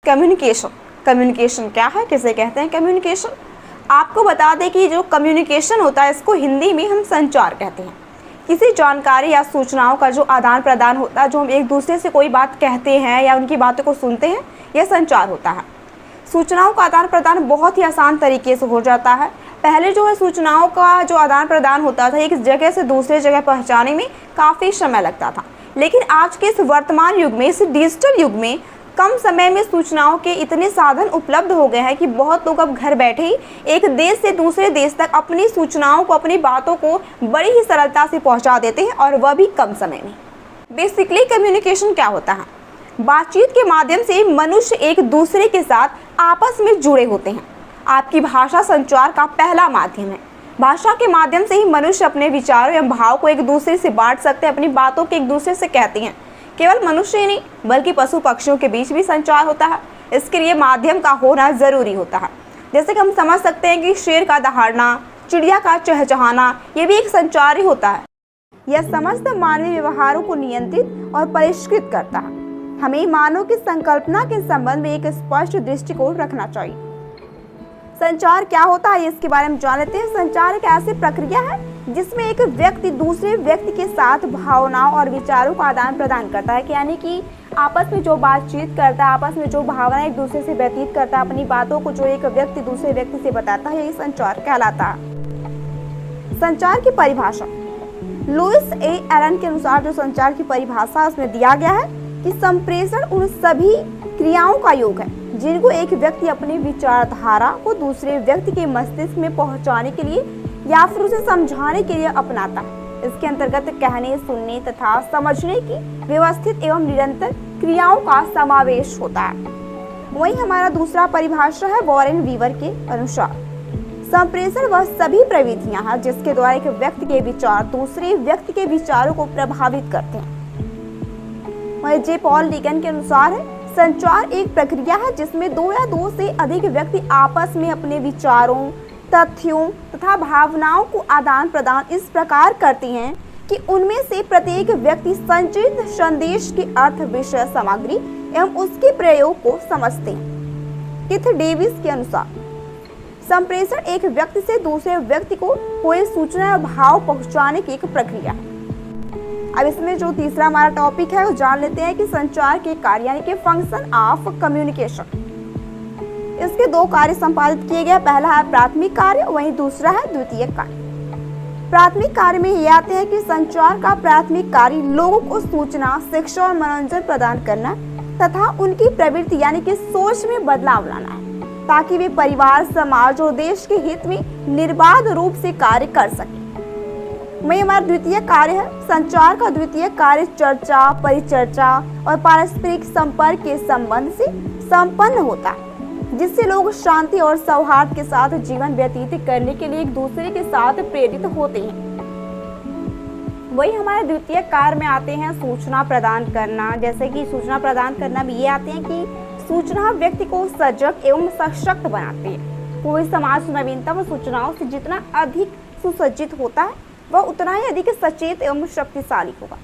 Communication communication क्या है, किसे कहते हैं कम्युनिकेशन। आपको बता दें कि जो कम्युनिकेशन होता है इसको हिंदी में हम संचार कहते हैं। किसी जानकारी या सूचनाओं का जो आदान प्रदान होता है, जो हम एक दूसरे से कोई बात कहते हैं या उनकी बातों को सुनते हैं, यह संचार होता है। सूचनाओं का आदान प्रदान बहुत ही आसान तरीके से हो जाता है। पहले जो है सूचनाओं का जो आदान प्रदान होता था एक जगह से दूसरे जगह पहुँचाने में काफ़ी समय लगता था, लेकिन आज के इस वर्तमान युग में, इस डिजिटल युग में कम समय में सूचनाओं के इतने साधन उपलब्ध हो गए हैं कि बहुत लोग अब घर बैठे ही एक देश से दूसरे देश तक अपनी सूचनाओं को, अपनी बातों को बड़ी ही सरलता से पहुंचा देते हैं, और वह भी कम समय में। बेसिकली कम्युनिकेशन क्या होता है? बातचीत के माध्यम से मनुष्य एक दूसरे के साथ आपस में जुड़े होते हैं। आपकी भाषा संचार का पहला माध्यम है। भाषा के माध्यम से ही मनुष्य अपने विचारों एवं भाव को एक दूसरे से बांट सकते हैं, अपनी बातों को एक दूसरे से कहते हैं। केवल मनुष्य ही नहीं बल्कि पशु पक्षियों के बीच भी संचार होता है। इसके लिए माध्यम का होना जरूरी होता है। जैसे कि हम समझ सकते हैं कि शेर का दहाड़ना, चिड़िया का चहचहाना, ये भी एक संचार ही होता है। यह समस्त मानवीय व्यवहारों को नियंत्रित और परिष्कृत करता है। हमें मानव की संकल्पना के संबंध में एक स्पष्ट दृष्टिकोण रखना चाहिए। संचार क्या होता है इसके बारे में जान लेते हैं। संचार एक ऐसी प्रक्रिया है जिसमें एक व्यक्ति दूसरे व्यक्ति के साथ भावनाओं और विचारों का आदान प्रदान करता है, यानी कि आपस में जो बातचीत करता है, आपस में जो भावनाएं एक दूसरे से व्यतीत करता है, अपनी बातों को जो एक व्यक्ति दूसरे व्यक्ति से बताता है, यही संचार कहलाता है। संचार की परिभाषा लुइस ए एलन के अनुसार जो संचार की परिभाषा उसमें दिया गया है कि संप्रेषण उन सभी क्रियाओं का योग है जिनको एक व्यक्ति अपनी विचारधारा को दूसरे व्यक्ति के मस्तिष्क में पहुंचाने के लिए या फिर उसे समझाने के लिए अपनाता है। इसके अंतर्गत कहने, सुनने तथा समझने की व्यवस्थित एवं निरंतर क्रियाओं का समावेश होता है। वहीं हमारा दूसरा परिभाषा है वॉरेन वीवर के अनुसार संप्रेषण वह सभी प्रविधियां हैं जिसके द्वारा एक व्यक्ति के विचार दूसरे व्यक्ति के विचारों को प्रभावित करते हैं। वहीं जे पॉल लीगन के अनुसार है संचार एक प्रक्रिया है जिसमें दो या दो से अधिक व्यक्ति आपस में अपने विचारों, तथ्यों तथा भावनाओं को आदान प्रदान इस प्रकार करते हैं कि उनमें से प्रत्येक व्यक्ति संचित संदेश के अर्थ, विषय सामग्री एवं उसके प्रयोग को समझते हैं। कीथ डेविस के अनुसार संप्रेषण एक व्यक्ति से दूसरे व्यक्ति को कोई सूचना या भाव पहुंचाने की एक प्रक्रिया है। अब इसमें जो तीसरा हमारा टॉपिक है वो जान लेते हैं कि संचार के कार्य यानी कि फंक्शन ऑफ कम्युनिकेशन। इसके दो कार्य संपादित किए गए। पहला है प्राथमिक कार्य, वहीं दूसरा है द्वितीयक कार्य। प्राथमिक कार्य में ये आते हैं कि संचार का प्राथमिक कार्य लोगों को सूचना, शिक्षा और मनोरंजन प्रदान करना तथा उनकी प्रवृत्ति यानी कि सोच में बदलाव लाना है ताकि वे परिवार, समाज और देश के हित में निर्बाध रूप से कार्य कर सकें। वहीं हमारा द्वितीय कार्य है संचार का द्वितीय कार्य चर्चा, परिचर्चा और पारस्परिक संपर्क के संबंध से संपन्न होता है जिससे लोग शांति और सौहार्द के साथ जीवन व्यतीत करने के लिए एक दूसरे के साथ प्रेरित होते हैं। वही हमारे द्वितीय कार्य में आते हैं सूचना प्रदान करना। जैसे कि सूचना प्रदान करना भी ये आते हैं कि सूचना व्यक्ति को सजग एवं सशक्त बनाती है। कोई समाज नवीनतम सूचनाओं से जितना अधिक सुसज्जित होता है वह उतना ही अधिक सचेत एवं शक्तिशाली होगा।